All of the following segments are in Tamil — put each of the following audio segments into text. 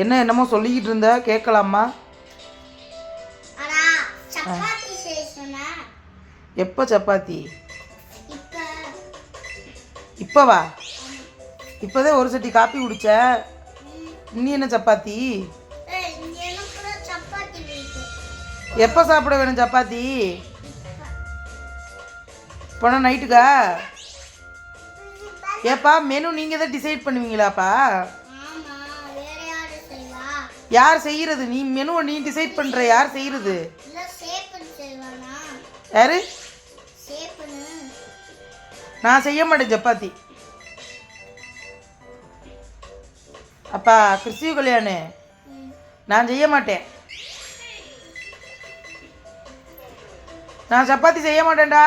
என்னமோ சொல்லிக்கிட்டு இருந்த கேட்கலாமா? எப்போ சப்பாத்தி? இப்போவா? இப்போதான் ஒரு சட்டி காப்பி குடிச்ச. இன்னி என்ன சப்பாத்தி? எப்போ சாப்பிட வேணும் சப்பாத்தி? போனால் நைட்டுக்கா? ஏப்பா மெனு நீங்கள் தான் டிசைட் பண்ணுவீங்களாப்பா? யார் செய்கிறது? நீ மெனுவை நீ டிசைட் பண்ணுற. யார் செய்கிறது? யாரு? நான் செய்ய மாட்டேன் சப்பாத்தி. அப்பா கிறிஸ்துவ கல்யாணு, நான் செய்ய மாட்டேன். நான் சப்பாத்தி செய்ய மாட்டேன்டா.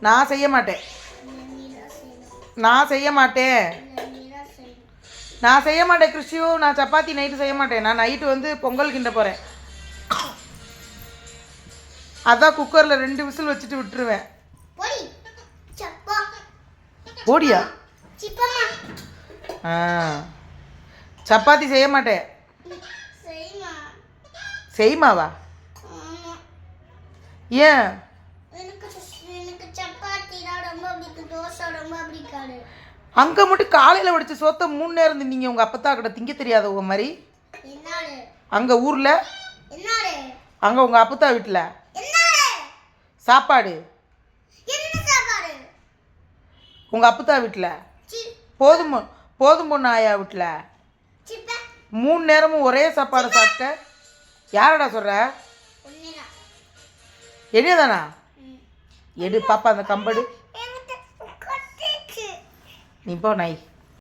நான் செய்ய மாட்டேன். நான் செய்ய மாட்டேன். நான் செய்ய மாட்டேன் கிறிஸ்டியோ. நான் சப்பாத்தி நைட்டு செய்ய மாட்டேன். நான் நைட்டு வந்து பொங்கல் கிண்ட போகிறேன். அதான் குக்கரில் 2 விசில் வச்சுட்டு விட்டுருவேன். ஓடியா? சப்பாத்தி செய்ய மாட்டேன். செய்மாவா? ஏன்? அங்கே மட்டும் காலையில் வடிச்ச சோத்த 3 நேரம் தின்னீங்க. உங்கள் அப்பத்தா கிட்ட திங்க தெரியாத உங்க மாதிரி. அங்கே ஊரில், அங்கே உங்கள் அப்பத்தா வீட்டில் சாப்பாடு. உங்கள் அப்பத்தா வீட்டில் போதும் பொண்ணு ஆயா வீட்டில் 3 நேரமும் ஒரே சாப்பாடு சாப்பிட்ட. யாரடா சொல்கிற? என்னதானா? எடு பாப்பா அந்த கம்படு. நீ போ நாய்.